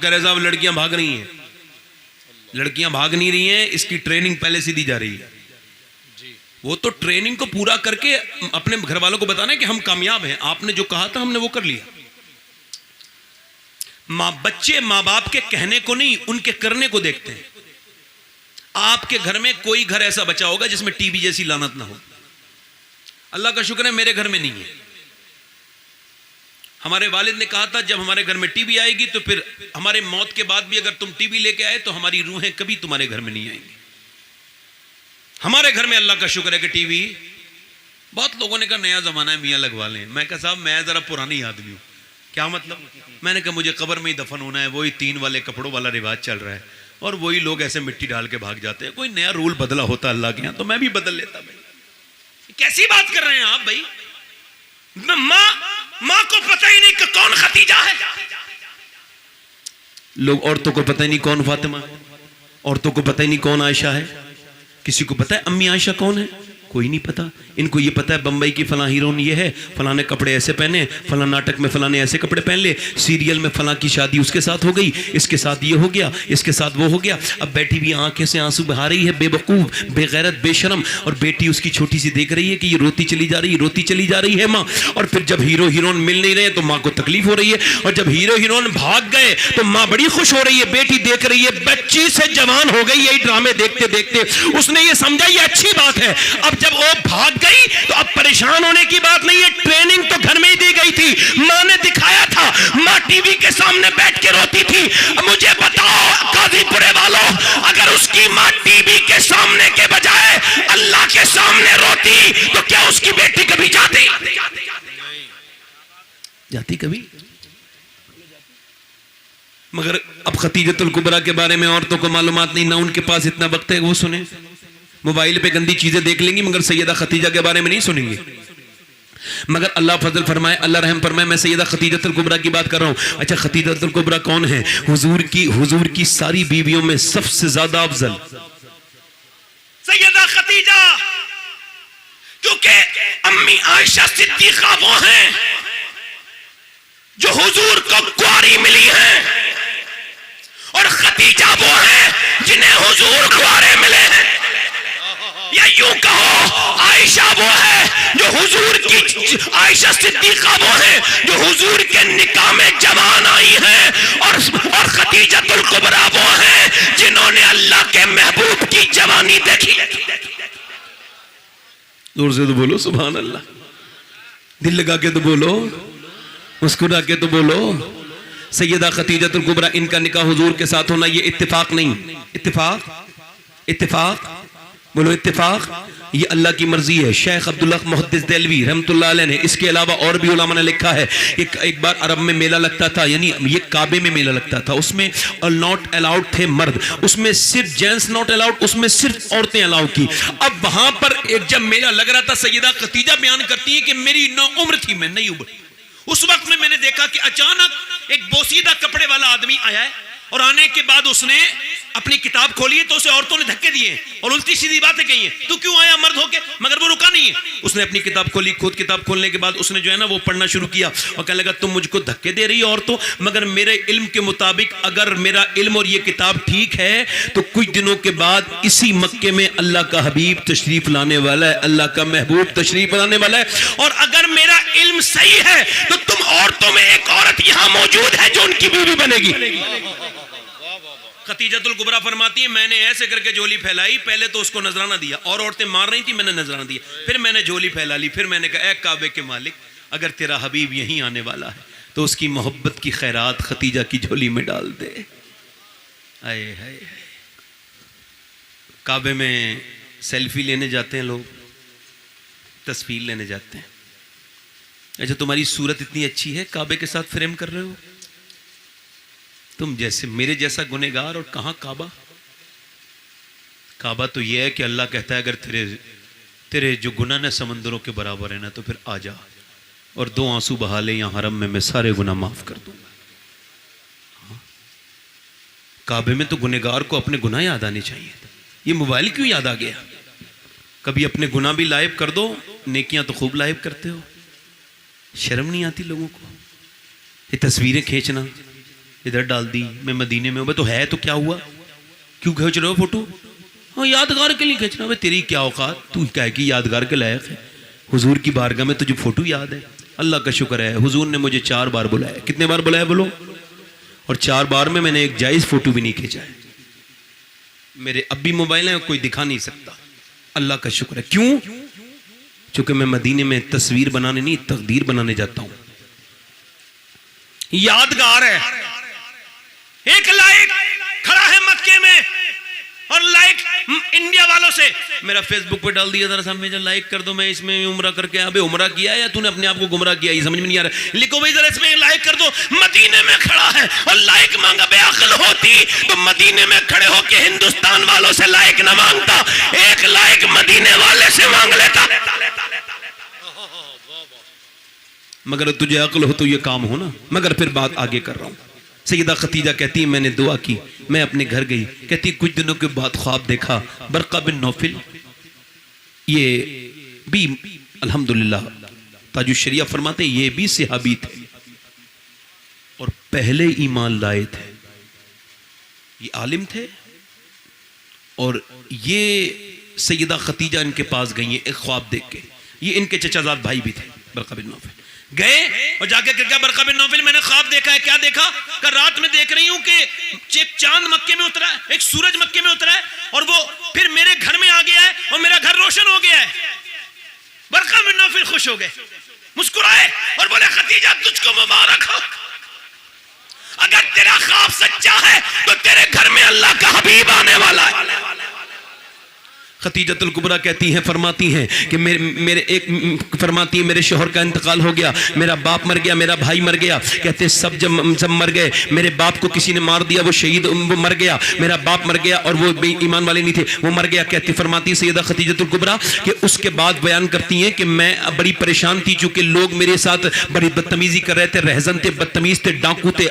लोग कह रहे साहब लड़कियां भाग रही हैं, लड़कियां भाग नहीं रही हैं, इसकी ट्रेनिंग पहले से दी जा रही है। वो तो ट्रेनिंग को पूरा करके अपने घर वालों को बताना है कि हम कामयाब हैं, आपने जो कहा था हमने वो कर लिया। बच्चे माँ बाप के कहने को नहीं, उनके करने को देखते हैं। आपके घर में कोई घर ऐसा बचा होगा जिसमें टीबी जैसी लानत ना हो। अल्लाह का शुक्र है मेरे घर में नहीं है। हमारे वालिद ने कहा था जब हमारे घर में टीबी आएगी तो फिर हमारे मौत के बाद भी अगर तुम टीबी लेके आए तो हमारी रूहें कभी तुम्हारे घर में नहीं आएंगी। हमारे घर में अल्लाह का शुक्र है कि टीवी, बहुत लोगों ने कहा नया जमाना है मियाँ लगवा लें। मैं कहा साहब मैं जरा पुरानी आदमी हूँ। क्या मतलब? मैंने कहा मुझे कब्र में ही दफन होना है, वही 3 वाले कपड़ों वाला रिवाज चल रहा है और वही लोग ऐसे मिट्टी डाल के भाग जाते हैं। कोई नया रूल बदला होता अल्लाह के यहाँ तो मैं भी बदल लेता। भाई कैसी बात कर रहे हैं आप? भाई माँ को पता ही नहीं कि कौन खतीजा है। लोग औरतों को पता ही नहीं कौन फातिमा है, औरतों को पता ही नहीं कौन आयशा है। किसी को पता है अम्मी आयशा कौन है? कोई नहीं पता। इनको ये पता है बम्बई की फलां हीरोइन ये है, फलां ने कपड़े ऐसे पहने, फलां नाटक में फलां ने ऐसे कपड़े पहन ले, सीरियल में फलां की शादी उसके साथ हो गई, इसके साथ ये हो गया, इसके साथ वो हो गया। अब बैठी भी आंखें से आंसू बहा रही है, बेवकूफ, बेगैरत, बेशरम। और बेटी उसकी छोटी सी देख रही है कि ये रोती चली जा रही, रोती चली जा रही है माँ। और फिर जब हीरो हीरोइन मिल नहीं रहे तो माँ को तकलीफ हो रही है, और जब हीरो हीरोइन भाग गए तो माँ बड़ी खुश हो रही है। बेटी देख रही है बच्ची से जवान हो गई, यही ड्रामे देखते देखते उसने ये समझा ये अच्छी बात है। अब जब वो भाग गई तो अब परेशान होने की बात नहीं है, ट्रेनिंग तो घर में ही दी गई थी। मां ने दिखाया था, मां टीवी के सामने बैठ के रोती थी। अब मुझे बताओ गाजीपुरे वालों, अगर उसकी मां टीवी के सामने के बजाय अल्लाह के सामने रोती तो क्या उसकी बेटी कभी जाती कभी? मगर अब खतीजतुल कुबरा के बारे में औरतों को मालूमात नहीं, ना उनके पास इतना वक्त है वो सुने। मोबाइल पे गंदी चीजें देख लेंगी मगर सैयदा खतीजा के बारे में नहीं सुनेंगे। मगर अल्लाह फजल फरमाए, अल्लाह रहम फरमाए, मैं सैयदा खतीजतुल कुबरा की बात कर रहा हूं। अच्छा खतीजतुल कुबरा कौन है? हुजूर की सारी बीवियों में सबसे ज्यादा अफजल सैयदा खतीजा, क्योंकि अम्मी आयशा सिद्दीका वो हैं जो हुजूर को कुंवारी मिली है, और खतीजा वो है जिन्हें हुजूर कुंवारे मिले हैं। या यूं कहो आयशा वो है जो हुजूर की, आयशा सिद्दीका वो है जो हुजूर के निकाह में जवान आई है, और खतीजतुल कुबरा वो है जिन्होंने अल्लाह के महबूब की जवानी देखी। जोर से तो बोलो सुभान अल्लाह, दिल लगा के तो बोलो, मुस्कुरा के तो बोलो। सैयदा खतीजतुल कुबरा, इनका निकाह हुजूर के साथ होना ये इत्तेफाक नहीं, इत्तेफाक बोलो इत्तेफाक, ये अल्लाह की मर्जी है। शेख अब्दुल्लाह मुहद्दिस देलवी रहमतुल्लाह अलैह ने, इसके अलावा और भी उलमा ने लिखा है, एक बार अरब में मेला लगता था, यानी ये काबे में मेला लगता था, उसमें नॉट अलाउड थे मर्द, उसमें सिर्फ जेंट्स नॉट अलाउड, उसमें सिर्फ औरतें अलाउ की। अब वहां पर एक जब मेला लग रहा था, सैयदा खतीजा बयान करती है कि मेरी 9 उम्र थी, मैं नहीं उम्र, उस वक्त में मैंने देखा कि अचानक एक बोसीदा कपड़े वाला आदमी आया है, और आने के बाद उसने अपनी किताब खोली है तो उसे औरतों ने धक्के दिए और उल्टी सीधी बातें कही हैं, तू क्यों आया मर्द होके? मगर वो रुका नहीं है, उसने अपनी किताब खोली। खुद किताब खोलने के बाद उसने जो है ना वो पढ़ना शुरू किया और कहने लगा तुम मुझको धक्के दे रही हो औरतों, मगर मेरे इल्म के मुताबिक अगर मेरा इल्म और ये किताब ठीक है तो कुछ दिनों के बाद इसी मक्के में अल्लाह का हबीब तशरीफ लाने वाला है, अल्लाह का महबूब तशरीफ लाने वाला है, और अगर मेरा इल्म सही है तो तुम औरतों में एक औरत यहां मौजूद है जो उनकी बीवी बनेगी। खतीजतुल कुबरा फरमाती है मैंने ऐसे करके झोली फैलाई, पहले तो उसको नजराना दिया और औरतें मार रही थी, मैंने नजराना दिया, फिर मैंने झोली फैला ली, फिर मैंने कहा ऐ काबे के मालिक अगर तेरा हबीब यहीं आने वाला है तो उसकी मोहब्बत की खैरात खतीजा की झोली में डाल दे। आए हाय, काबे में सेल्फी लेने जाते हैं लोग, तस्वीर लेने जाते हैं। अच्छा तुम्हारी सूरत इतनी अच्छी है, काबे के साथ फ्रेम कर रहे हो तुम जैसे मेरे जैसा गुनहगार, और कहां काबा? काबा तो यह है कि अल्लाह कहता है अगर तेरे जो गुनाह न समंदरों के बराबर है ना तो फिर आ जा और 2 आंसू बहा ले यहाँ हरम में, मैं सारे गुनाह माफ कर दूंगा। हाँ? काबे में तो गुनहगार को अपने गुनाह याद आने चाहिए। ये मोबाइल क्यों याद आ गया? कभी अपने गुनाह भी लाइव कर दो, नेकियां तो खूब लाइव करते हो, शर्म नहीं आती लोगों को? ये तस्वीरें खींचना, इधर डाल दी, मैं मदीने में हूँ। तो है तो क्या हुआ, क्यों खींच रहे हो फोटो? हाँ यादगार के लिए खींचना। भाई तेरी क्या औकात, तू क्या है कि यादगार के लायक है? हुजूर की बारगाह में तुझे फोटो याद है? अल्लाह का शुक्र है हुजूर ने मुझे 4 बार बुलाया। कितने बार बुलाया बोलो? और 4 बार में मैंने एक जायज फोटो भी नहीं खींचा है। मेरे अब भी मोबाइल है, कोई दिखा नहीं सकता। अल्लाह का शुक्र है। क्यों? क्योंकि मैं मदीने में तस्वीर बनाने नहीं, तकदीर बनाने जाता हूं। यादगार है। एक लाइक खड़ा है मक्के में और लाइक इंडिया वालों से मेरा फेसबुक पे डाल दिया, जरा मुझे लाइक कर दो, मैं इसमें उम्रा करके। अबे उम्रा किया या तूने अपने आप को गुमराह किया, ये समझ में नहीं आ रहा। लिखो भाई जरा इसमें लाइक कर दो। मदीने में खड़ा है और लाइक मांगा। बेअक्ल होती तो मदीने में खड़े होके हिंदुस्तान वालों से लाइक ना मांगता, एक लाइक मदीने वाले से मांग लेता। मगर तुझे अक्ल हो तो ये काम हो ना। मगर फिर बात आगे कर रहा हूं। सैयदा खतीजा कहती है मैंने दुआ की, मैं अपने घर गई। कहती कुछ दिनों के बाद ख्वाब देखा बरका बिन नौफिल, ये भी अल्हम्दुलिल्लाह ताजुश्शरिया फरमाते ये भी सहाबी थे और पहले ईमान लाए थे। ये आलिम थे और ये सैयदा खतीजा इनके पास गई है एक ख्वाब देख के। ये इनके चचाजाद भाई भी थे बरका बिन नौफिल। गए और जाके क्या बरका बिन नौफिल मैंने ख्वाब देखा है। क्या देखा? कल रात में देख रही हूं कि एक चांद मक्के में उतरा है, एक सूरज मक्के में उतरा है और वो फिर मेरे घर में आ गया है और मेरा घर रोशन हो गया है। बरका बिन नौफिल खुश हो गए, मुस्कुराए और बोले खतीजा तुझको मुबारक हो, अगर तेरा ख्वाब सच्चा है तो तेरे घर में अल्लाह का हबीब आने वाला है। खतीजतुल कुबरा कहती हैं, फरमाती हैं कि फरमाती है मेरे शोहर का इंतकाल हो गया, मेरा बाप मर गया, मेरा भाई मर गया। कहते सब जब मर गए, मेरे बाप को किसी ने मार दिया, वो शहीद, वो मर गया। मेरा बाप मर गया और वो ईमान वाले नहीं थे, वो मर गया। कहती फरमाती सैयदा खतीजतुल कुबरा कि उसके बाद बयान करती हैं कि मैं बड़ी परेशान थी चूंकि लोग मेरे साथ बड़ी बदतमीजी कर रहे थे, रहजन थे, बदतमीज थे, डाकू थे।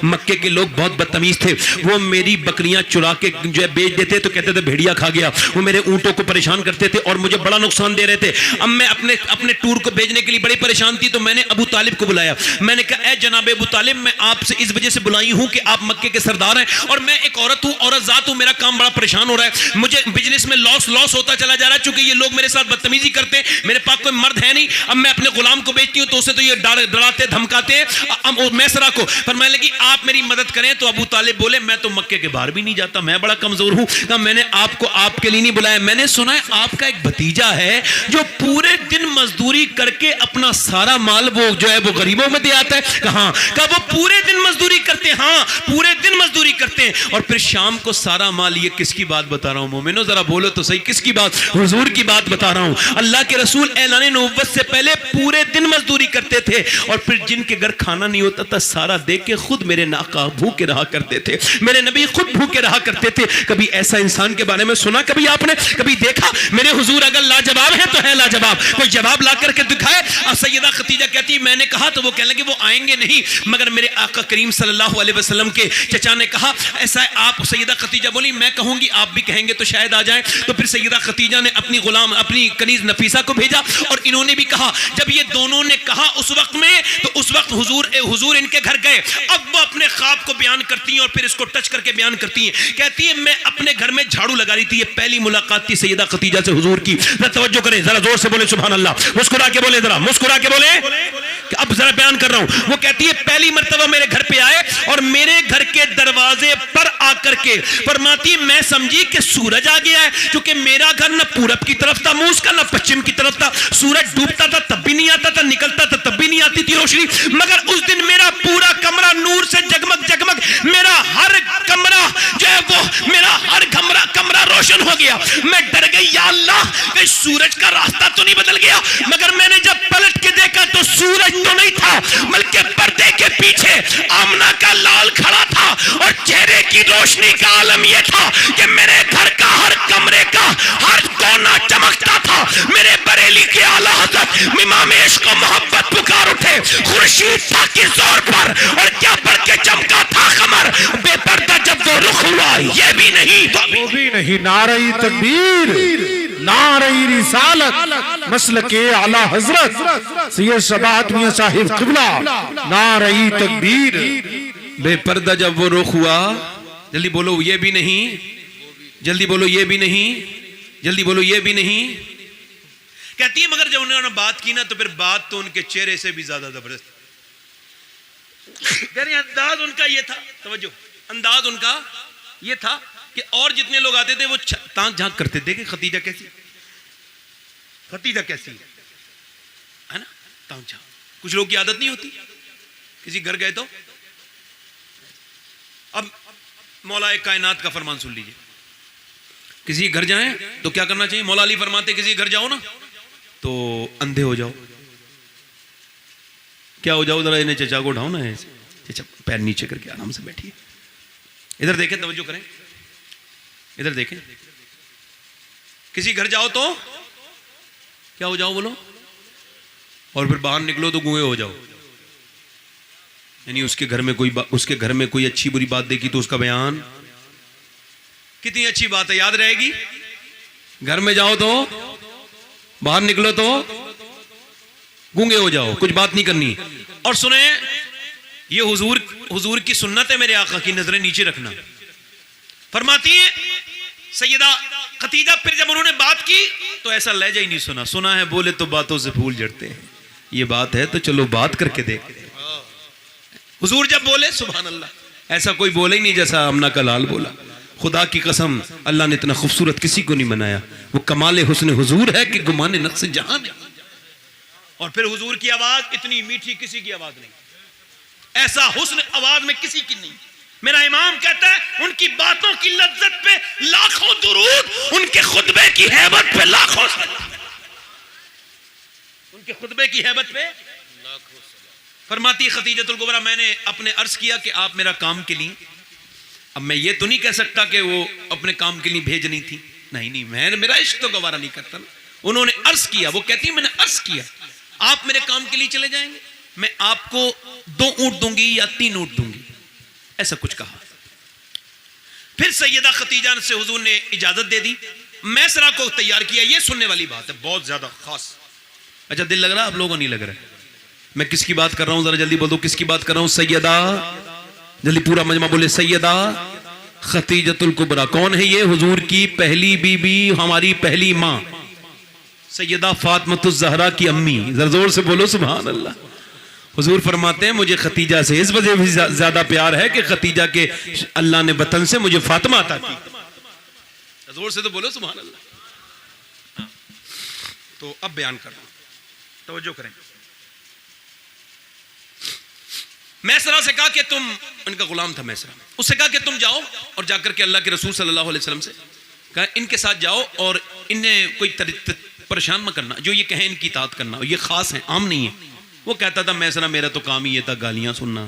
मक्के के लोग बहुत बदतमीज थे। वो मेरी बकरियां चुरा के जो है बेच देते तो कहते थे भेड़िया खा गया। वो मेरे ऊंटों को परेशान करते थे और मुझे बड़ा नुकसान दे रहे थे। अब मैं अपने टूर को भेजने के लिए बड़ी परेशान थी तो मैंने अबू तालिब को बुलाया। मैंने कहा ए जनाब अबू तालिब, मैं आपसे इस वजह से बुलाई हूं कि आप मक्के के सरदार हैं और मैं एक औरत हूं, औरत जात हूं, मेरा काम बड़ा परेशान हो रहा है, मुझे बिजनेस में लॉस होता चला जा रहा है क्योंकि ये लोग मेरे साथ बदतमीजी करते हैं, मेरे पास कोई मर्द है नहीं। अब मैं अपने गुलाम को बेचती हूं तो उसे तो ये डराते धमकाते मैसरा को। पर मैं लगी आप मेरी मदद करें। तो अबू तालिब बोले मैं तो मक्के के बाहर भी नहीं जाता, मैं बड़ा कमजोर हूं। कहा मैंने आपको आपके लिए नहीं बुलाया, मैंने सुना है आपका एक भतीजा है जो पूरे दिन मजदूरी करके अपना सारा माल वो जो है वो गरीबों में दे आता है। कहां? कहा वो पूरे दिन मजदूरी करते हैं। हाँ पूरे दिन मजदूरी करते हैं और फिर शाम को सारा माल। ये किसकी बात बता रहा हूं मोमिनो, जरा बोलो तो सही, किसकी बात? हुजूर की बात बता रहा हूं। अल्लाह के रसूल ऐलान नबुव्वत से पहले पूरे दिन मजदूरी करते थे और फिर जिनके घर खाना नहीं होता था सारा दे के खुद मेरे नाका भूखे रहा करते थे, मेरे नबी खुद भूखे रहा करते थे। कभी ऐसा इंसान के बारे में सुना? कभी आपने कभी देखा? मेरे हुजूर अगर लाजवाब है तो है लाजवाब, कोई जवाब ला करके दिखाए। सैयदा खतीजा कहती मैंने कहा तो वो कहने लगे वो आएंगे नहीं, मगर मेरे आका करीम सल्लल्लाहु अलैहि वसल्लम के चचा ने कहा ऐसा है आप। सैयदा खतीजा बोली मैं कहूंगी आप भी कहेंगे तो शायद आ जाए। तो फिर सैयदा खतीजा ने अपनी गुलाम अपनी कनीज नफीसा को भेजा और इन्होंने भी कहा। जब ये दोनों ने कहा उस वक्त में तो उस वक्त हुजूर इनके घर गए। अब वो अपने ख्वाब को बयान करती हैं और फिर इसको टच करके बयान करती हैं। कहती है मैं अपने घर में झाड़ू लगा रही थी, ये पहली मुलाकात थी सैयदा खतीजा से हुजूर की। जरा तवज्जो करें, जरा जोर से बोले सुभान अल्लाह, मुस्कुरा के बोले, जरा मुस्कुरा के बोले। अब जरा बयान कर रहा हूं। वो कहती है पहली मर्तबा मेरे घर पे आए और मेरे घर के दरवाजे पर आकर के फरमाती मैं समझी कि सूरज आ गया है क्योंकि मेरा घर न पूरब की तरफ था मुंह का, न पश्चिम की तरफ था। सूरज डूबता था तब भी नहीं आता था, निकलता था तब भी नहीं आती थी रोशनी। मगर उस दिन मेरा पूरा कमरा नूर से जगमग जगमग, मेरा हर कमरा जो है वो मेरा हर कमरा रोशन हो गया। मैं डर गई या अल्लाह कहीं सूरज का रास्ता तो नहीं बदल गया। मगर मैंने जब पलट के देखा तो सूरज तो नहीं था बल्कि पर्दे के पीछे आमना का लाल खड़ा था और चेहरे की रोशनी का आलम यह था कि मेरे घर का हर कमरे का हर कोना चमकता था। मेरे बरेली के आला हज़रत इमाम इश्क और मोहब्बत पुकार उठे, खुर्शीद था किस जोर पर और क्या पढ़ के चमका था कमर बेपर्दा जब वो रुख हुआ। ये भी नहीं वो भी नहीं, नारे तकबीर, नारे रिसालत, मसलके आला हजरत सैयद शबात मियां साहिब क़िबला, नारे तकबीर। बेपर्दा जब वो रुख हुआ, जल्दी बोलो ये भी नहीं, जल्दी बोलो ये भी नहीं, जल्दी बोलो ये भी नहीं। कहती है मगर जब उन्होंने बात की ना तो फिर बात तो उनके चेहरे से भी ज्यादा जबरदस्त। अंदाज उनका ये था, तवज्जो, अंदाज उनका ये था कि और जितने लोग आते थे वो ताक झांक करते थे कि खतीजा कैसी, खतीजा कैसी है ना, ताक झांक। कुछ लोग की आदत नहीं होती, किसी घर गए तो। अब मौला एक कायनात का फरमान सुन लीजिए, किसी घर जाएं तो क्या करना चाहिए? मौला अली फरमाते किसी घर जाओ ना तो अंधे हो जाओ। क्या हो जाओ? जरा इन्हें चचा को उठाओ ना, चचा पैर नीचे करके आराम से बैठिए, इधर देखें, तवज्जो करें, इधर देखें। किसी घर जाओ तो क्या हो जाओ बोलो, और फिर बाहर निकलो तो गूंगे हो जाओ। यानी उसके घर में कोई अच्छी बुरी बात देखी तो उसका बयान, कितनी अच्छी बात है याद रहेगी। घर में जाओ तो, बाहर निकलो तो गूंगे हो जाओ, कुछ बात नहीं करनी। और सुने, ये हुजूर की सुन्नत है, मेरे आका की नजरें नीचे रखना। फरमाती है सैयदा खतीजा, फिर जब उन्होंने बात की तो ऐसा लहजा ही नहीं सुना। सुना है बोले तो बातों से फूल झड़ते हैं, ये बात है तो चलो बात करके देखते हैं। हुजूर जब बोले सुभान अल्लाह, ऐसा कोई बोले ही नहीं जैसा अमना का लाल बोला। खुदा की कसम अल्लाह ने इतना खूबसूरत किसी को नहीं बनाया। वो कमाले हुस्न हुजूर है कि गुमाने नक्श जहां है। और फिर हुजूर की आवाज इतनी मीठी, किसी की आवाज नहीं, ऐसा हुस्न आवाज में किसी की नहीं। मेरा इमाम कहता है उनकी बातों की लज्जत पे लाखों दुरूद, उनके खुतबे की हैबत पे लाखों सलाम, उनके खुतबे की हैबत पे लाखों सलाम। फरमाती खतीजतुल कुबरा, मैंने अपने अर्ज किया कि आप मेरा काम के लिए, अब मैं ये तो नहीं कह सकता कि वो अपने काम के लिए भेजनी थी, नहीं, मैं मेरा इश्क तो गवारा नहीं करता ना। उन्होंने अर्ज किया, वो कहती है मैंने अर्ज किया आप मेरे काम के लिए चले जाएंगे, मैं आपको 2 ऊंट दूंगी या 3 ऊंट दूंगी, ऐसा कुछ कहा। फिर सैयदा खतीजा से हुजूर ने इजाजत दे दी, मैसरा को तैयार किया। ये सुनने वाली बात है, बहुत ज्यादा खास। अच्छा दिल लग रहा है, आप लोगों को नहीं लग रहा है? मैं किसकी बात कर रहा हूं, जरा जल्दी बोल दो किसकी बात कर रहा हूं? सैयदा, जल्दी पूरा मजमा बोले, सैयदा खतीजतुल कुबरा। कौन है ये? हुजूर की पहली बीबी, हमारी पहली मां सैयदा फातिमातुज़ ज़हरा की अम्मी। जरा जोर से बोलो सुभान अल्लाह। हुजूर फरमाते हैं मुझे खतीजा से इस वजह भी ज्यादा प्यार है कि खतीजा के अल्लाह ने वतन से मुझे फातिमा अता की। जोर से तो बोलो सुभान अल्लाह। तो अब बयान कर रहा हूं, तवज्जो करें। मैसरा से कहा कि तुम, उनका गुलाम था मैसरा, उससे कहा कि तुम जाओ और जाकर के अल्लाह के रसूल सल्लल्लाहु अलैहि वसल्लम से कहा इनके साथ जाओ और इन्हें कोई परेशान मत करना, जो ये कहें इनकी इताअत करना, ये खास है, आम नहीं है। वो कहता था मैसरा मेरा तो काम ही ये था गालियां सुनना,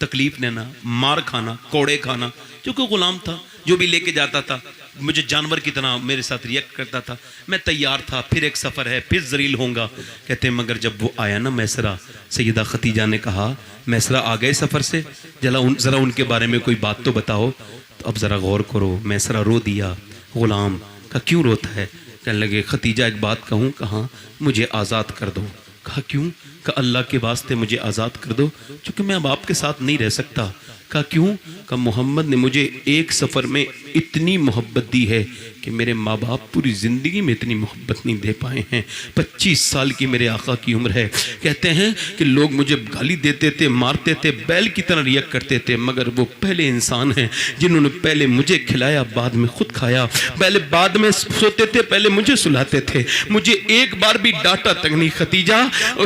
तकलीफ लेना, मार खाना, कोड़े खाना, क्योंकि गुलाम था, जो भी लेके जाता था मुझे जानवर की तरह मेरे साथ रिएक्ट करता था। मैं तैयार था, फिर एक सफ़र है, फिर जरील होऊंगा। कहते हैं मगर जब वो आया ना मैसरा, सैयदा खतीजा ने कहा मैसरा आ गए सफ़र से, ज़रा उनके बारे में कोई बात तो बताओ। तो अब ज़रा गौर करो, मैसरा रो दिया। गुलाम का क्यों रोता है? कहने लगे खतीजा एक बात कहूँ? कहा मुझे आज़ाद कर दो। कहा क्यों? कहा अल्लाह के वास्ते मुझे आज़ाद कर दो, क्योंकि मैं अब आपके साथ नहीं रह सकता। कहा क्यों? कहा मोहम्मद ने मुझे एक सफ़र में इतनी मोहब्बत दी है कि मेरे माँ बाप पूरी ज़िंदगी में इतनी मोहब्बत नहीं दे पाए हैं। 25 साल की मेरे आका की उम्र है। कहते हैं कि लोग मुझे गाली देते थे, मारते थे, बैल की तरह रिएक्ट करते थे, मगर वो पहले इंसान हैं जिन्होंने पहले मुझे खिलाया, बाद में खुद खाया, पहले बाद में सोते थे, पहले मुझे सुलाते थे, मुझे एक बार भी डांटा तक नहीं। खतीजा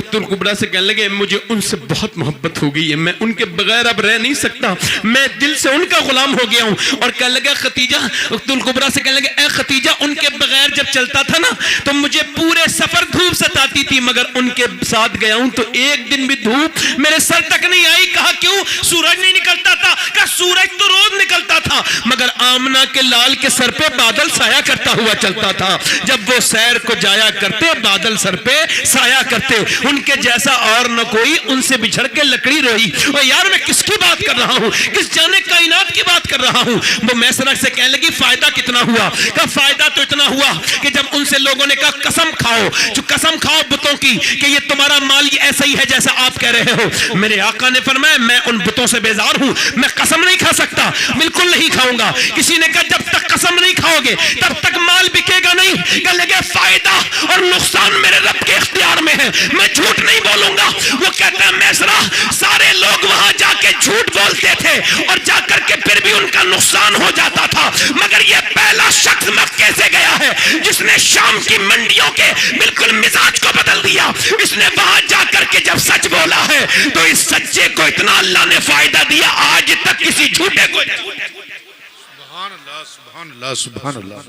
तुल कुबरा से कहने लगे मुझे उनसे बहुत मोहब्बत हो गई है, मैं उनके बगैर अब रह नहीं सकता, मैं दिल से उनका गुलाम हो गया हूँ। और कहने लगा खतीजा तुल कुबरा से कहने लगे खतीजा उनके बगैर जब चलता था ना तो मुझे पूरे सफर धूप सताती थी, मगर उनके साथ गया हूं तो एक दिन भी धूप मेरे सर तक नहीं आई। कहा क्यों? सूरज नहीं निकलता था। कहा सूरज तो रोज निकलता था, मगर आमना के लाल के सर पे बादल साया करता हुआ चलता था। जब वो सैर को जाया करते बादल सर पे साया करते, उनके जैसा और न कोई, उनसे बिछड़ के लकड़ी रोई। और यार मैं किसकी बात कर रहा हूं? हूँ, किस जाने कायनात की बात कर रहा हूँ। वो मैसरा से कहने लगी फायदा कितना हुआ? का फायदा तो इतना हुआ कि जब उनसे लोगों ने कहा कसम खाओ, जो कसम खाओ बुतों की कि ये तुम्हारा माल ये ऐसा ही है जैसा आप कह रहे हो। मेरे आका ने फरमाया मैं उन बुतों से बेजार हूँ, मैं कसम नहीं खा सकता, बिल्कुल नहीं खाऊंगा। किसी ने कहा जब तक कसम नहीं खाओगे तब तक माल बिकेगा नहीं। कह लगे फायदा और नुकसान मेरे रब के इख्तियार में है, मैं झूठ नहीं बोलूंगा। वो कहता है मैसरा सारे लोग वहां जाके झूठ बोलते थे और जाकर के फिर भी उनका नुकसान हो जाता था, मगर ये पहला शख्स मक्के से गया है जिसने शाम की मंडियों के बिल्कुल मिजाज को बदल दिया। इसने वहां जाकर के जब सच बोला है तो इस सच्चे को इतना अल्लाह ने फायदा दिया, आज तक किसी झूठे को। सुभान अल्लाह, सुभान अल्लाह, सुभान अल्लाह।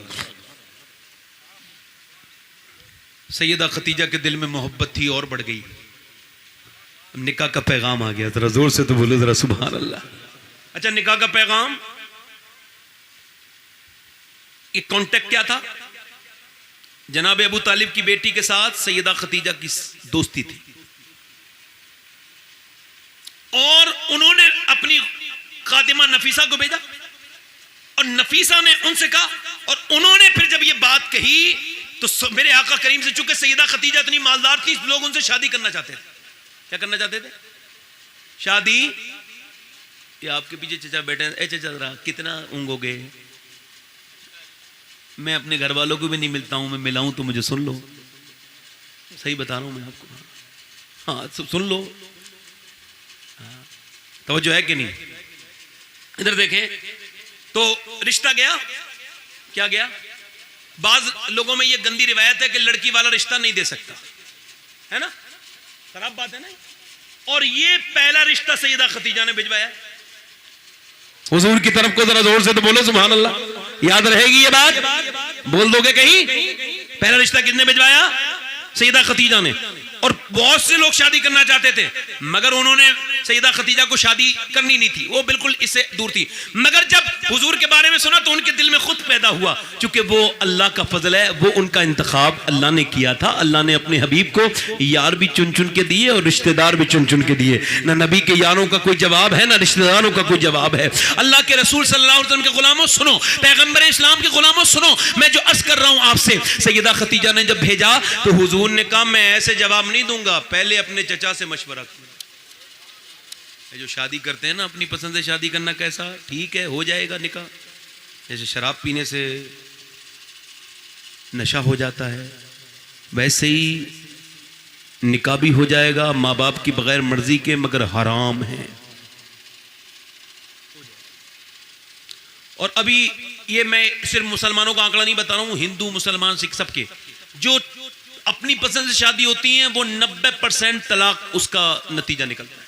सैयदा खतीजा के दिल में मोहब्बत थी और बढ़ गई। निकाह का पैगाम आ गया, जरा जोर से तो बोलो जरा सुभान अल्लाह। अच्छा, निकाह का पैगाम, ये कॉन्टेक्ट क्या था? जनाब अबू तालिब की बेटी के साथ सैयदा खतीजा की दोस्ती थी और उन्होंने अपनी खादिमा नफीसा को भेजा और नफीसा ने उनसे कहा और उन्होंने फिर जब ये बात कही तो मेरे आका करीम से, चूंकि सैयदा खतीजा इतनी मालदार थी, लोग उनसे शादी करना चाहते थे। क्या करना चाहते थे? शादी। ये आपके पीछे चचा बैठे हैं, ए चचा जरा कितना ऊँगोगे? मैं अपने घर वालों को भी नहीं मिलता हूं, मैं मिलाऊं तो मुझे सुन लो। सही बता रहा हूं मैं आपको। हाँ सुन लो, तवज्जो है कि नहीं? इधर देखें तो रिश्ता गया, क्या गया? बाज लोगों में ये गंदी रिवायत है कि लड़की वाला रिश्ता नहीं दे सकता, है ना? खराब बात है ना? और ये पहला रिश्ता सैयदा खतीजा ने भिजवाया हुजूर की तरफ को। जरा जोर से तो बोलो सुभान अल्लाह। याद रहेगी ये बात? बोल दोगे कहीं? पहला रिश्ता किसने भिजवाया? सैयदा खतीजा ने। और बहुत से लोग शादी करना चाहते थे मगर उन्होंने सैयदा खतीजा को शादी करनी नहीं थी, वो बिल्कुल इससे दूर थी। मगर जब हुजूर के बारे में सुना तो उनके दिल में खुद पैदा हुआ, क्योंकि वो अल्लाह का फजल है, वो उनका इंतखाब अल्लाह ने किया था। अल्लाह ने अपने हबीब को यार भी चुन चुन के दिए और रिश्तेदार भी चुन चुन के दिए। ना नबी के यारों का कोई जवाब है, ना रिश्तेदारों का कोई जवाब है। अल्लाह के रसूल सल्लल्लाहु अलैहि वसल्लम के गुलामों सुनो, पैगंबर इस्लाम के गुलामों सुनो, मैं जो अर्ज कर रहा हूं आपसे। सैयदा खतीजा ने जब भेजा तो हुजूर ने कहा मैं ऐसे जवाब नहीं दूंगा, पहले अपने चचा से मशवरा करो। जो शादी करते हैं ना अपनी पसंद से शादी करना, कैसा ठीक है, हो जाएगा निकाह। जैसे शराब पीने से नशा हो जाता है वैसे ही निकाह भी हो जाएगा, माँ बाप की बगैर मर्जी के, मगर हराम है। और अभी ये मैं सिर्फ मुसलमानों का आंकड़ा नहीं बता रहा हूं, हिंदू मुसलमान सिख सबके जो अपनी पसंद से शादी होती हैं वो 90% तलाक उसका नतीजा निकलता है।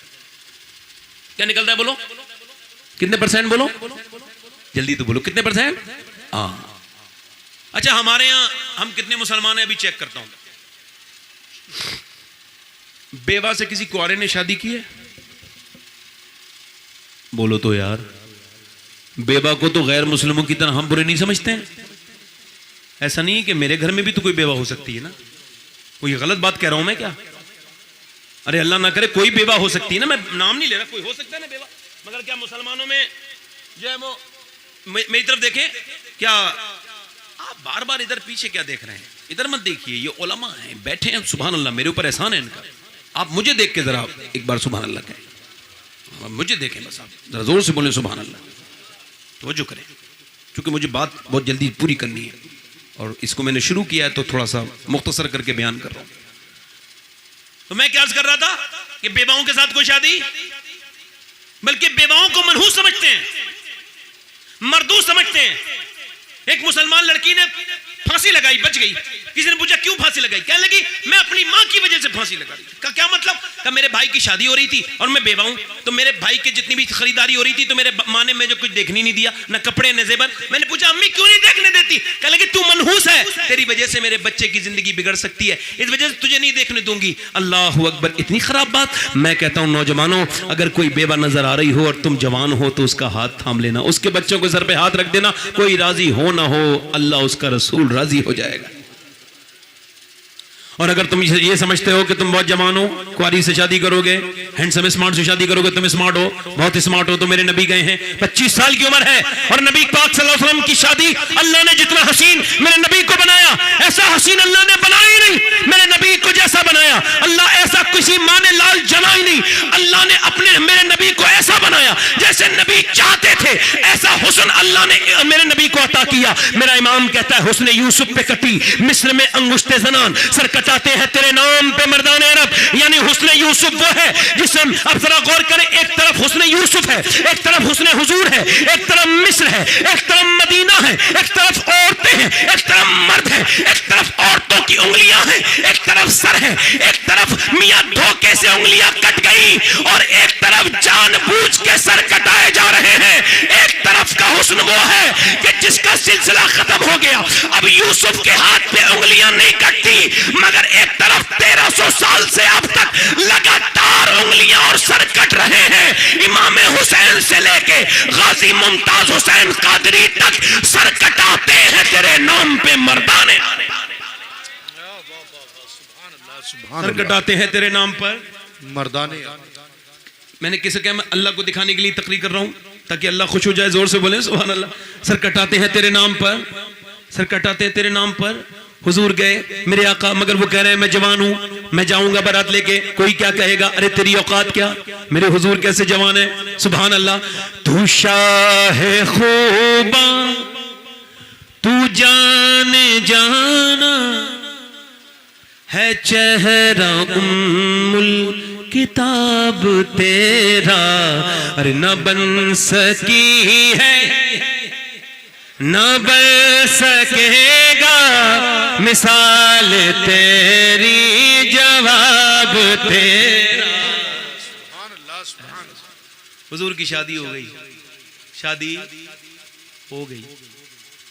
क्या निकलता है बोलो? कितने परसेंट बोलो? जल्दी तो बोलो, कितने परसेंट? अच्छा, हमारे यहां हम कितने मुसलमान हैं अभी चेक करता हूं। बेवा से किसी कुआरे ने शादी की है? बोलो तो यार। बेवा को तो गैर मुस्लिमों की तरह हम बुरे नहीं समझते हैं। ऐसा नहीं है कि मेरे घर में भी तो कोई बेवा हो सकती है ना? कोई गलत बात कह रहा हूं मैं क्या? अरे अल्लाह ना करे, कोई बेवा हो सकती है ना, मैं नाम नहीं ले रहा, कोई हो सकता है ना बेवा। मगर क्या मुसलमानों में जो है वो, मेरी तरफ देखें, क्या आप बार बार इधर पीछे क्या देख रहे हैं? इधर मत देखिए, ये उलमा हैं बैठे हैं, सुभान अल्लाह, मेरे ऊपर एहसान है इनका। आप मुझे देख के जरा एक बार सुभान अल्लाह कहें, मुझे देखें बस, आप जरा जोर से बोले सुभान अल्लाह, तवज्जो करें, क्योंकि मुझे बात बहुत जल्दी पूरी करनी है और इसको मैंने शुरू किया है तो थोड़ा सा मुख्तसर करके बयान कर रहा हूं। तो मैं क्या अर्ज कर रहा था कि बेवाओं के साथ कोई शादी, बल्कि बेवाओं को मनहूस समझते हैं, मरदूस समझते हैं। एक मुसलमान लड़की ने फांसी लगाई, बच गई। किसी ने पूछा क्यों फांसी लगाई? कहने लगी मैं अपनी मां की वजह से फांसी लगा रही थी। क्या मतलब? का मेरे भाई की शादी हो रही थी और मैं बेवा हूं, तो मेरे भाई की जितनी भी खरीदारी हो रही थी तो मेरे मां ने मुझे कुछ देखने नहीं दिया, ना कपड़े न जेबर। मैंने पूछा अम्मी क्यों नहीं देखने देती? कहने लगी तू मनहूस है, तेरी वजह से मेरे बच्चे की जिंदगी बिगड़ सकती है, इस वजह से तुझे नहीं देखने दूंगी। अल्लाह अकबर, इतनी खराब बात। मैं कहता हूं नौजवानों, अगर कोई बेवा नजर आ रही हो और तुम जवान हो तो उसका हाथ थाम लेना, उसके बच्चों को सर पे हाथ रख देना, कोई राजी हो ना हो, अल्लाह उसका रसूल राजी हो जाएगा। और अगर तुम ये समझते हो कि तुम बहुत जवान हो, कुआरी से शादी करोगे, हैंडसम स्मार्ट से शादी करोगे, तुम स्मार्ट हो, बहुत स्मार्ट हो, तो मेरे नबी गए हैं 25 साल की उम्र है और नबी पाक सल्लल्लाहु अलैहि वसल्लम की शादी, अल्लाह ने जितना हसीन मेरे नबी को बनाया ऐसा हसीन अल्लाह ने बनाया ही नहीं। मेरे नबी को जैसा बनाया अल्लाह ऐसा किसी माँ ने लाल जना ही नहीं। अल्लाह ने अपने मेरे नबी को ऐसा बनाया जैसे नबी चाहते थे, ऐसा हुस्न अल्लाह ने मेरे नबी को अता किया। मेरा इमाम कहता है हुस्न यूसुफ पे कटी मिस्र में अंगुश्ते जनान, सर कटाते हैं तेरे नाम पे मर्दान अरब। यानी हुस्न यूसुफ वो है जिसम, अब जरा गौर करें, एक तरफ हुस्न यूसुफ है, एक तरफ हुस्न हुजूर है, एक तरफ मिस्र है, एक तरफ मदीना है, एक तरफ औरतें हैं, एक तरफ मर्द है, एक तरफ औरतों की उंगलियां हैं, एक तरफ सर है, एक तरफ मियां धोखे से उंगलियां कट गई और एक तरफ जानबूझ के सर कटाए जा रहे हैं। एक तरफ का हुस्न वो है कि जिसका सिलसिला खत्म हो गया, अब यूसुफ के हाथ पे उंगलियां नहीं कटती, मगर एक तरफ 1300 साल से अब तक लगातार उंगलियां और सर कट रहे हैं। इमाम हुसैन से लेके गाजी मुमताज हुसैन कादरी तक सर कटाते हैं तेरे नाम पे मर्दाने, सर कटाते हैं तेरे नाम पर मर्दाने। मैंने किसे कहा, मैं अल्लाह को दिखाने के लिए तकरीर कर रहा हूं ताकि अल्लाह खुश हो जाए, जोर से बोले सुभान अल्लाह। सर कटाते हैं तेरे नाम पर, सर कटाते हैं तेरे नाम पर। हुजूर गए मेरे आका, मगर वो कह रहे हैं मैं जवान हूं, मैं जाऊंगा बारात लेके, कोई क्या कहेगा, अरे तेरी औकात क्या, मेरे हुजूर कैसे जवान है। सुभान अल्लाह। तू शाहे खूबा तू जाने जाना है, चेहरा उम्मुल किताब तेरा, अरे न बन सकी है न बन सकेगा मिसाल तेरी, जवाब तेरा। हुजूर की शादी हो गई, शादी हो गई।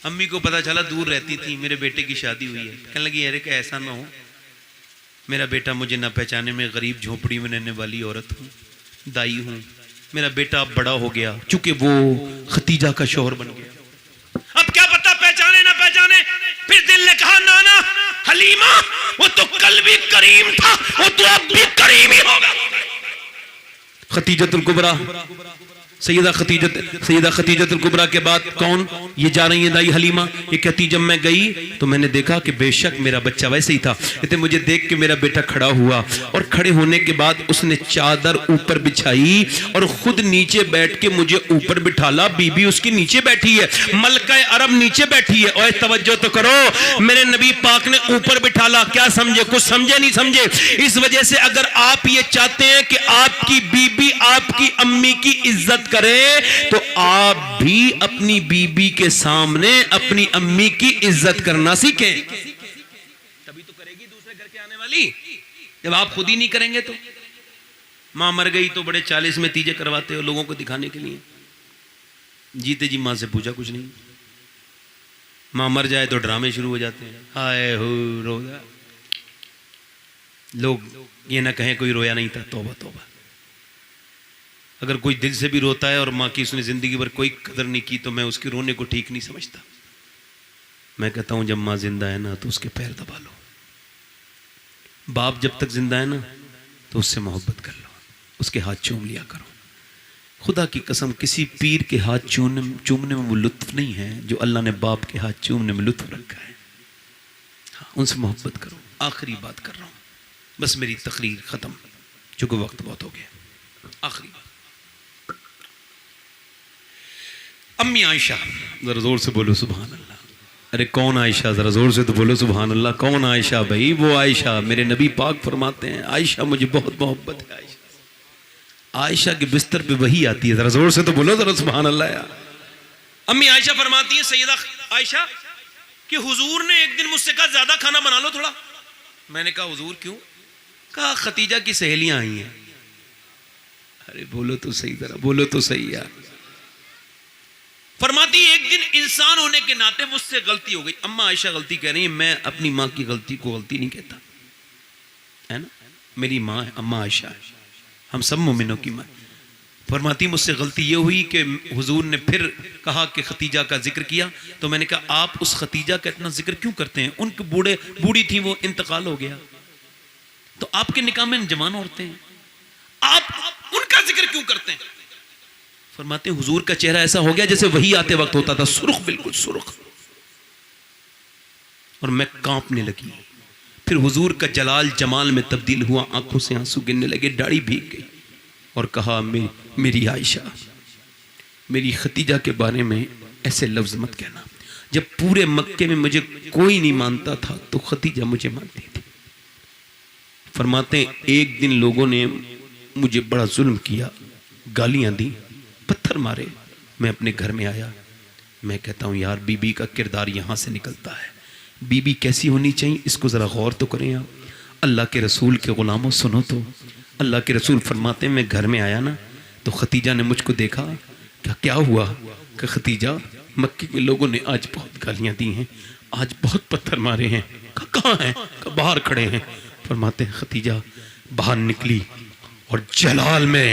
अम्मी को पता चला, दूर रहती थी, मेरे बेटे की शादी हुई है। कहने लगी अरे क्या ऐसा ना हो, मेरा बेटा मुझे ना पहचाने, मैं गरीब झोपड़ी में रहने वाली औरत हूँ, दाई हूँ, मेरा बेटा अब बड़ा हो गया, चूंकि वो खतीजा का शौहर बन गया, अब क्या पता पहचाने ना पहचाने। फिर दिल ने कहा नाना हलीमा, वो तो कल भी करीम था, वो तो अब भी करीम ही होगा। खतीजतुल कुबरा, सैयदा खतीजतुल कुबरा के बाद कौन, ये जा रही है दाई हलीमा। ये कहती जब मैं गई तो मैंने देखा कि बेशक मेरा बच्चा वैसे ही था। कहते मुझे देख के मेरा बेटा खड़ा हुआ और खड़े होने के बाद उसने चादर ऊपर बिछाई और खुद नीचे बैठ के मुझे ऊपर बिठाला। बीबी उसकी नीचे बैठी है, मलका अरब नीचे बैठी है। और तवज्जो तो करो, मेरे नबी पाक ने ऊपर बिठाला। क्या समझे, कुछ समझे नहीं समझे। इस वजह से अगर आप ये चाहते हैं कि आपकी बीबी आपकी अम्मी की इज्जत करे, तो आप भी अपनी बीबी के सामने अपनी अम्मी की इज्जत करना सीखें, तभी तो करेगी दूसरे घर के आने वाली। जब आप खुद ही नहीं करेंगे तो। मां मर गई तो बड़े 40 में तीजे करवाते हो लोगों को दिखाने के लिए, जीते जी मां से पूछा कुछ नहीं। मां मर जाए तो ड्रामे शुरू हो जाते हैं, हाय हो रोया, लोग ये ना कहें कोई रोया नहीं था, तौबा तौबा। अगर कोई दिल से भी रोता है और माँ की उसने जिंदगी भर कोई कदर नहीं की तो मैं उसके रोने को ठीक नहीं समझता। मैं कहता हूं जब माँ जिंदा है ना तो उसके पैर दबा लो, बाप जब तक जिंदा है ना तो उससे मोहब्बत कर लो, उसके हाथ चूम लिया करो। खुदा की कसम किसी पीर के हाथ चूमने में वो लुत्फ नहीं है जो अल्लाह ने बाप के हाथ चूमने में लुत्फ रखा है। हाँ, उनसे मोहब्बत करो। आखिरी बात कर रहा हूं, बस मेरी तकरीर खत्म, चूंकि वक्त बहुत हो गया। आखिरी बात, अम्मी आयशा, जरा जोर से बोलो सुभान अल्लाह। अरे कौन आयशा, जरा जोर से तो बोलो सुभान अल्लाह। कौन आयशा भाई? वो आयशा, मेरे नबी पाक फरमाते हैं आयशा मुझे बहुत मोहब्बत है। आयशा के बिस्तर पे वही आती है, जरा जोर से तो बोलो जरा सुभान अल्लाह यार। अम्मी आयशा फरमाती है सैयदा आयशा कि हुजूर ने एक दिन मुझसे कहा ज्यादा खाना बना लो थोड़ा। मैंने कहा हुजूर क्यों? कहा खतीजा की सहेलियां आई हैं। अरे बोलो तो सही, जरा बोलो तो सही यार। फरमाती एक दिन इंसान होने के नाते मुझसे गलती हो गई। अम्मा आयशा गलती कह रही है, मैं अपनी माँ की गलती को गलती नहीं कहता, है ना, मेरी माँ है, अम्मा आयशा है, हम सब मोमिनों की माँ। फरमाती मुझसे गलती ये हुई कि हुजूर ने फिर कहा कि खतीजा का जिक्र किया, तो मैंने कहा आप उस खतीजा का इतना जिक्र क्यों करते हैं? उनके बूढ़ी थी, वो इंतकाल हो गया, तो आपके निकाह में जवान औरतें हैं, आप उनका जिक्र क्यों करते हैं? फरमाते हैं हुजूर का चेहरा ऐसा हो गया जैसे वही आते वक्त होता था, सुर्ख, बिल्कुल सुर्ख, और मैं कांपने लगी। फिर हुजूर का जलाल जमाल में तब्दील हुआ, आंखों से आंसू गिरने लगे, दाढ़ी भीग गई, और कहा मेरी आयशा, मेरी खतीजा के बारे में ऐसे लफ्ज मत कहना। जब पूरे मक्के में मुझे कोई नहीं मानता था तो खतीजा मुझे मानती थी। फरमाते हैं एक दिन लोगों ने मुझे बड़ा जुल्म किया, गालियां दी, पत्थर मारे। मैं अपने घर में आया, मैं कहता हूं यार बीबी का किरदार यहां से निकलता है, बीबी कैसी होनी चाहिए, इसको ज़रा गौर तो करें आप। अल्लाह के रसूल के ग़ुलामों सुनो तो, अल्लाह के रसूल फरमाते हैं मैं घर में आया ना तो खतीजा ने मुझको देखा, क्या हुआ? कि खतीजा, मक्के के लोगों ने आज बहुत गालियां दी हैं, आज बहुत पत्थर मारे हैं। कहाँ हैं? बाहर खड़े हैं। फरमाते हैं खतीजा बाहर निकली और जलाल में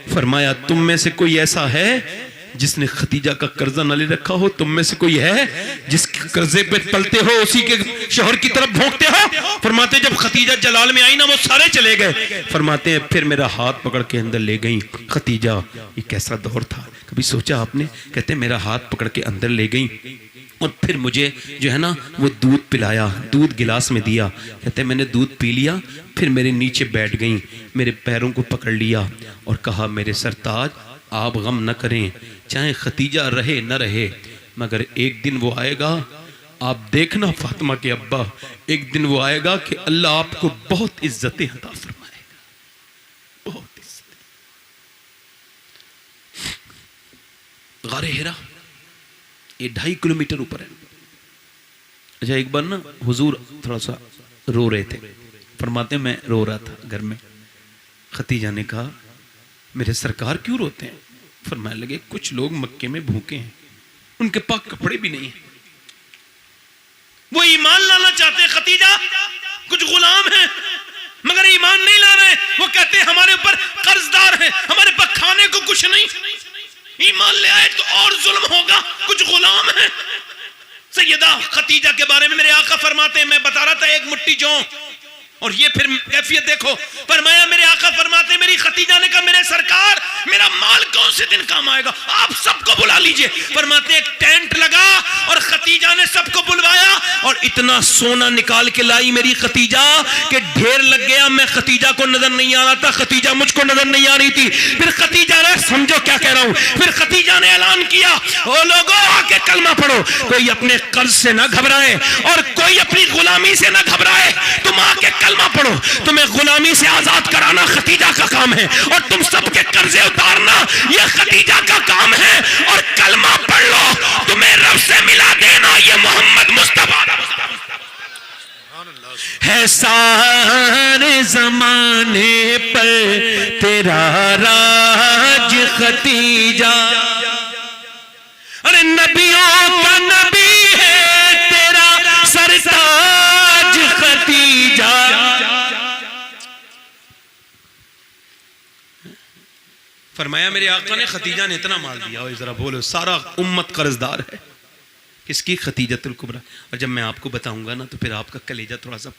फरमाया तुम में से कोई ऐसा है जिसने खतीजा का कर्जा न ले रखा हो? तुम में से कोई है जिसके कर्जे पे पलते हो, उसी के शोहर की तरफ भोंकते हो? फरमाते जब खतीजा जलाल में आई ना वो सारे चले गए। फरमाते हैं फिर मेरा हाथ पकड़ के अंदर ले गई खतीजा। ये कैसा दौर था, कभी सोचा आपने? कहते मेरा हाथ पकड़ के अंदर ले गई और फिर मुझे जो है ना वो दूध पिलाया, दूध गिलास में दिया। कहते मैंने दूध पी लिया, फिर मेरे नीचे बैठ गई, मेरे पैरों को पकड़ लिया और कहा मेरे सरताज आप गम न करें, चाहे खतीजा रहे न रहे, मगर एक दिन वो आएगा, आप देखना फातिमा के अब्बा, एक दिन वो आएगा कि अल्लाह आपको बहुत इज्जतें अता फरमाएगा, बहुत इज्जत। गारे हिरा ये 2.5 किलोमीटर ऊपर है। अच्छा एक बार ना हुजूर थोड़ा सा रो रहे थे, फरमाते मैं रो रहा था घर में। खतीजा ने कहा मेरे सरकार क्यों रोते हैं? फरमाने लगे कुछ लोग मक्के में भूखे हैं, उनके पास कपड़े भी नहीं है, वो ईमान लाना चाहते हैं। खतीजा कुछ गुलाम हैं मगर ईमान नहीं ला रहे, वो कहते हैं हमारे ऊपर कर्जदार हैं, हमारे पास खाने को कुछ नहीं, ईमान ले आए तो और जुल्म होगा, कुछ गुलाम हैं। सैयदा खतीजा के बारे में मेरे आका फरमाते हैं, मैं बता रहा था एक मुट्ठी जौ, और ये फिर कैफियत देखो। फरमाया मेरे आका फरमाते मेरी खतीजा ने कहा मेरे सरकार मेरा माल कौन से दिन काम आएगा, आप सबको बुला लीजिए। फरमाते एक टेंट लगा और खतीजा ने सबको बुलवाया और इतना सोना निकाल के लाई मेरी खतीजा कि ढेर लग गया। मैं खतीजा को नजर नहीं आ रहा था, खतीजा मुझको नजर नहीं आ रही थी। फिर खतीजा ने, समझो क्या कह रहा हूं, फिर खतीजा ने ऐलान किया ओ लोगों आके कलमा पढ़ो, कोई अपने कर्ज से ना घबराए और कोई अपनी गुलामी से ना घबराए, तुम आके कलमा पढ़ो, तुम्हें गुलामी से आजाद कराना खतीजा का काम है और तुम सबके कर्जे उतारना यह खतीजा का काम है, और कलमा पढ़ लो तुम्हें रब से मिला देना ये मोहम्मद मुस्तफा है। सारे जमाने पर तेरा राज खतीजा, अरे नबियों का नबी है तेरा सरताज खतीजा। फरमाया मेरे आका ने खतीजा ने इतना माल दिया, और जरा बोलो सारा उम्मत कर्जदार है, किसकी? खतीजतुल कुबरा। और जब मैं आपको बताऊंगा ना तो फिर आपका कलेजा थोड़ा सा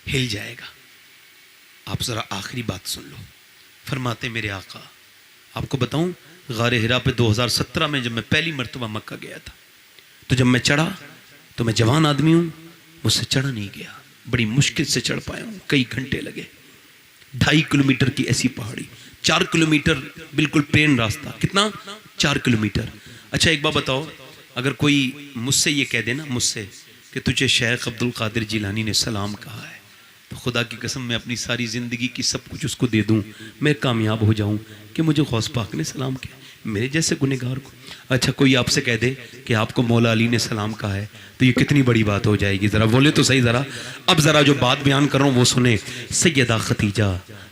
हिल जाएगा। आप जरा आखिरी बात सुन लो। फरमाते मेरे आका, आपको बताऊं गारे हिरा पे 2017 में जब मैं पहली मरतबा मक्का गया था, तो जब मैं चढ़ा तो मैं जवान आदमी हूं, मुझसे चढ़ा नहीं गया, बड़ी मुश्किल से चढ़ पाया हूं, कई घंटे लगे। 2.5 किलोमीटर की ऐसी पहाड़ी, 4 किलोमीटर बिल्कुल प्लेन रास्ता, कितना? 4 किलोमीटर। अच्छा एक बात बताओ, अगर कोई मुझसे ये कह देना मुझसे कि तुझे शेख अब्दुल कादिर जिलानी ने सलाम कहा है, तो खुदा की कसम मैं अपनी सारी ज़िंदगी की सब कुछ उसको दे दूं, मैं कामयाब हो जाऊं कि मुझे गौस पाक ने सलाम किया, मेरे जैसे गुनहगार को। अच्छा कोई आपसे कह दे कि आपको मौला अली ने सलाम कहा है, तो ये कितनी बड़ी बात हो जाएगी, ज़रा बोले तो सही। ज़रा अब ज़रा जो बात बयान कर रहा हूँ वो सुने। सैयदा खतीजा,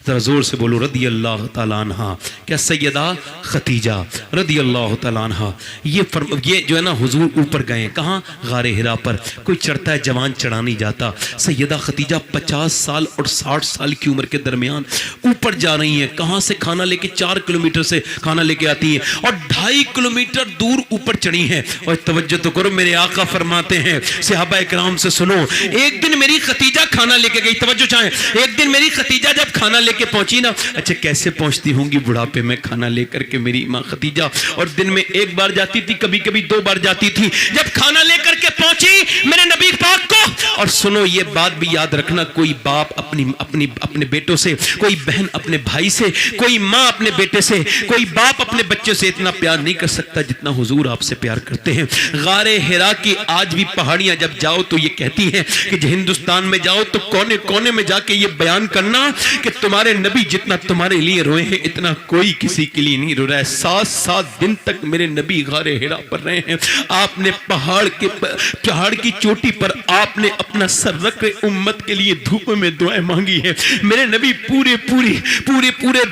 ज़रा ज़ोर से बोलो रदी अल्लाह ताला अन्हा। क्या? सैयदा खतीजा रदी अल्लाह ताला अन्हा। ये जो है ना हुजूर ऊपर गए, कहाँ? गारे हिरा पर। कोई चढ़ता है जवान चढ़ा नहीं जाता। सैयदा खतीजा 50 साल और 60 साल की उम्र के दरमियान ऊपर जा रही हैं। कहाँ से? खाना लेके 4 किलोमीटर से खाना लेके आती हैं और 2.5 किलोमीटर मीटर दूर ऊपर चढ़ी हैं। और तवज्जो तो करो, मेरे आका फरमाते हैं, सहाबा इकराम से सुनो, एक दिन मेरी खतीजा खाना लेके गई, तवज्जो चाहें, एक दिन मेरी खतीजा जब खाना लेके पहुंची ना, अच्छा कैसे पहुंचती होंगी बुढ़ापे में खाना लेकर के मेरी माँ खतीजा, और दिन में एक बार जाती थी, कभी कभी 2 बार जाती थी। जब खाना लेकर के पहुंची मेरे नबी पाक को, और सुनो ये बात भी याद रखना, कोई बाप अपने बेटों से, कोई बहन अपने भाई से, कोई माँ अपने बेटे से, कोई बाप अपने बच्चे से इतना प्यार नहीं कर सकता जितना हुजूर आपसे प्यार करते हैं। गारे हिरा की आज भी पहाड़ियां जब जाओ तो ये कहती हैं कि हिंदुस्तान में जाओ तो कोने कोने में जाके ये बयान करना कि तुम्हारे नबी जितना तुम्हारे लिए रोए हैं इतना कोई किसी के लिए नहीं रो रहा है। 7 दिन तक मेरे नबी गारे हिरा पर रहे हैं। आपने पहाड़ की चोटी पर आपने अपना सर रख के उम्मत के लिए धूप में दुआएं मांगी है। मेरे नबी पूरे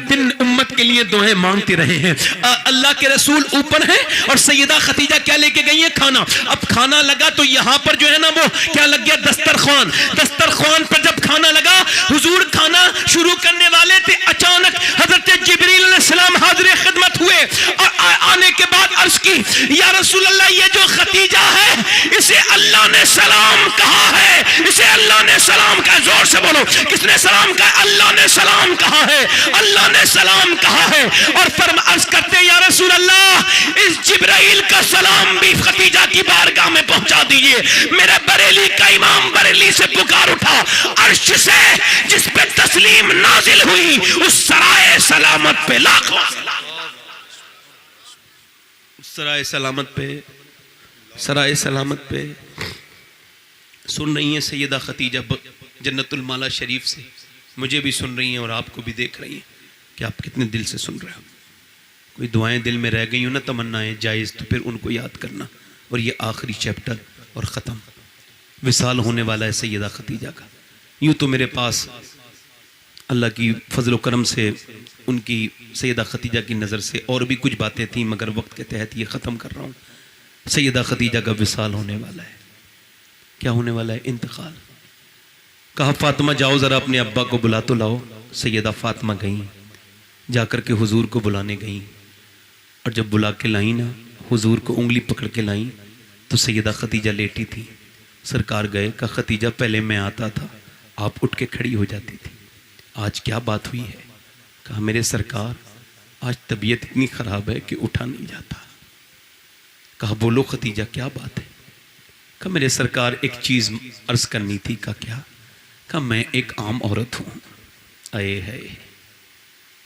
दिन उम्मत के लिए दुआएं मांगते रहे हैं। अल्लाह के रसूल ऊपर हैं और सैयदा खतीजा क्या लेके गई है? खाना। अब खाना लगा तो यहां पर जो है ना वो क्या लग गया? दस्तरखान पर जब खाना लगा, हुजूर खाना शुरू करने वाले थे, अचानक हजरत जिब्रील अलैहिस्सलाम हाजिर खिदमत हुए और आने के बाद अर्ज की, या रसूल अल्लाह, ये जो खतीजा है इसे अल्लाह ने सलाम कहा है, इसे अल्लाह ने सलाम कहा। जोर से बोलो, किसने सलाम कहा? अल्लाह ने सलाम कहा है, अल्लाह ने सलाम कहा है। और फरमा अर्ज करते, या रसूल अल्लाह, इस जिब्राइल का सलाम भी खतीजा की बारगाह में पहुंचा दीजिए। मेरे बरेली का इमाम बरेली से पुकार उठा, अर्श से जिस पे तस्लीम नाजिल हुई उस सराय सलामत पे लाखों सराय सलामत पे सुन रही हैं सैयदा खतीजा जन्नतुल माला शरीफ से, मुझे भी सुन रही हैं और आपको भी देख रही हैं कि आप कितने दिल से सुन रहे हो। कोई दुआएं दिल में रह गई हो ना, तमन्नाएं जायज़, तो फिर उनको याद करना। और ये आखिरी चैप्टर और ख़त्म, विसाल होने वाला है सैयदा खतीजा का। यूँ तो मेरे पास अल्लाह की फजल करम से उनकी सैयदा खतीजा की नज़र से और भी कुछ बातें थीं, मगर वक्त के तहत ये ख़त्म कर रहा हूँ। सैयदा खतीजा का विसाल होने वाला है। क्या होने वाला है? इंतकाल। कहा फातिमा जाओ ज़रा अपने अब्बा को बुला तो लाओ। सैयदा फातिमा गई, जाकर के हुजूर को बुलाने गई, और जब बुला के लाई ना, हुजूर को उंगली पकड़ के लाई तो सैयदा खतीजा लेटी थी। सरकार गए, कहा खतीजा पहले मैं आता था, आप उठ के खड़ी हो जाती थी, आज क्या बात हुई है? कहा मेरे सरकार आज तबीयत इतनी ख़राब है कि उठा नहीं जाता। कहा बोलो खतीजा क्या बात है? कहा मेरे सरकार एक चीज़ अर्ज करनी थी। कहा क्या? कहा मैं एक आम औरत हूँ, आए है,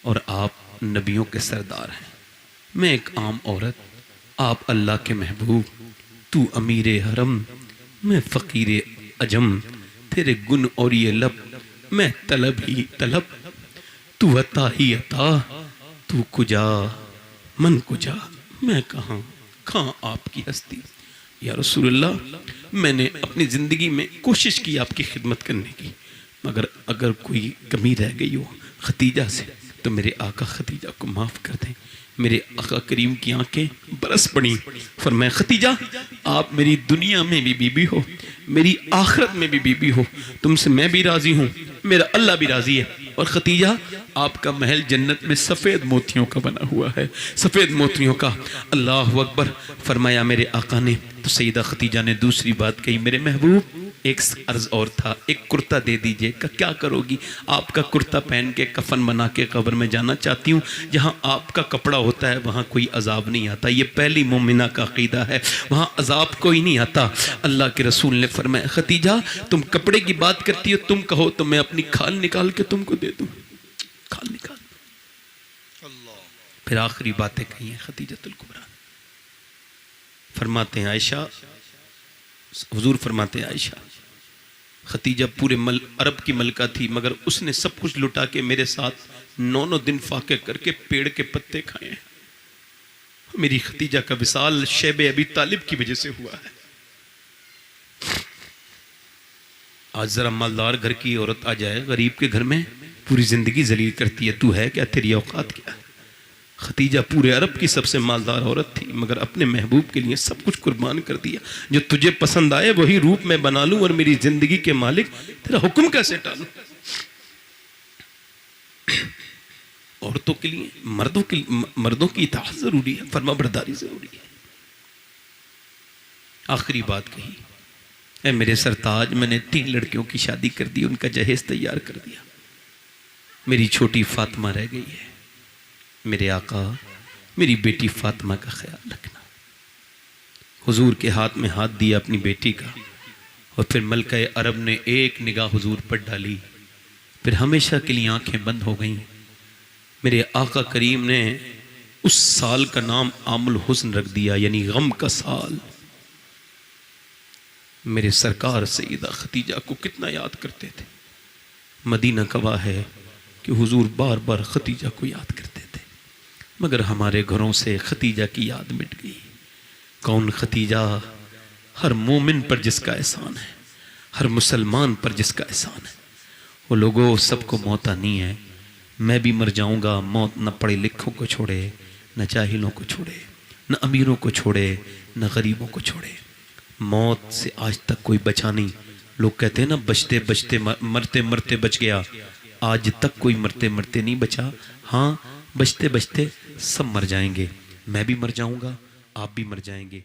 और आप नबियों के सरदार हैं। मैं एक आम औरत, आप अल्लाह के महबूब, तू अमीर हरम, मैं फ़कीर अजम, तेरे गुन और ये लब, मैं तलब ही तलब, तू अता ही अता, तू कुजा मन कुजा, मैं कहाँ आपकी हस्ती। या रसूलल्लाह, मैंने अपनी ज़िंदगी में कोशिश की आपकी खिदमत करने की, मगर अगर कोई कमी रह गई हो खतीजा से तो मेरे आका खतीजा को माफ़ कर दें। मेरे आका करीम की आंखें बरस पड़ी। फरमाया खतीजा आप मेरी दुनिया में भी बीबी हो, मेरी आखिरत में भी बीबी हो, तुमसे मैं भी राज़ी हूँ, मेरा अल्लाह भी राज़ी है। और खतीजा आपका महल जन्नत में सफ़ेद मोतियों का बना हुआ है, सफ़ेद मोतियों का। अल्लाह अकबर। फरमाया मेरे आका ने। तो सैयदा खतीजा ने दूसरी बात कही, मेरे महबूब एक अर्ज और था, एक कुर्ता दे दीजिए। क्या करोगी? आपका कुर्ता पहन के कफन बना के कब्र में जाना चाहती हूँ। जहाँ आपका कपड़ा होता है वहाँ कोई अजाब नहीं आता, ये पहली मोमिना का अकीदा है, वहाँ अजाब कोई नहीं आता। अल्लाह के रसूल ने फरमाया खतीजा तुम कपड़े की बात करती हो, तुम कहो तो मैं अपनी खाल निकाल के तुमको दे दूँ, खाल निकाल। फिर आखिरी बातें कही हैं खतीजतुल कुबरा। फरमाते हैं आयशा, हुजूर फरमाते हैं आयशा, खतीजा पूरे अरब की मलका थी, मगर उसने सब कुछ लुटा के मेरे साथ 9 दिन फाके करके पेड़ के पत्ते खाए हैं। मेरी खतीजा का विसाल शैब अबी तालिब की वजह से हुआ है। आज जरा मालदार घर की औरत आ जाए गरीब के घर में, पूरी जिंदगी जलील करती है, तू है क्या, तेरी औकात क्या। खतीजा पूरे अरब की सबसे मालदार औरत थी, मगर अपने महबूब के लिए सब कुछ कुर्बान कर दिया। जो तुझे पसंद आए वही रूप में बना लूं, और मेरी जिंदगी के मालिक तेरा हुक्म कैसे टालूं। औरतों के लिए, मर्दों की इताअत जरूरी है, फर्मा बरदारी जरूरी है। आखिरी बात कही, ऐ मेरे सरताज, मैंने 3 लड़कियों की शादी कर दी, उनका जहेज तैयार कर दिया, मेरी छोटी फातिमा रह गई है। मेरे आका, मेरी बेटी फातिमा का ख्याल रखना। हुजूर के हाथ में हाथ दिया अपनी बेटी का, और फिर मलका अरब ने एक निगाह हुजूर पर डाली, फिर हमेशा के लिए आंखें बंद हो गईं। मेरे आका करीम ने उस साल का नाम आमुल हुस्न रख दिया, यानी गम का साल। मेरे सरकार सईदा खतीजा को कितना याद करते थे। मदीना गवाह है कि हुजूर बार बार खतीजा को याद करते थे, मगर हमारे घरों से खतीजा की याद मिट गई। कौन खतीजा? हर मोमिन पर जिसका एहसान है, हर मुसलमान पर जिसका एहसान है। वो लोगों, सबको मौत आनी है, मैं भी मर जाऊंगा। मौत न पढ़े लिखों को छोड़े, न जाहिलों को छोड़े, न अमीरों को छोड़े, न गरीबों को छोड़े। मौत से आज तक कोई बचा नहीं। लोग कहते हैं ना, बचते बचते मरते मरते बच गया। आज तक कोई मरते मरते नहीं बचा। हाँ, बचते बचते सब मर जाएंगे। मैं भी मर जाऊंगा, आप भी मर जाएंगे।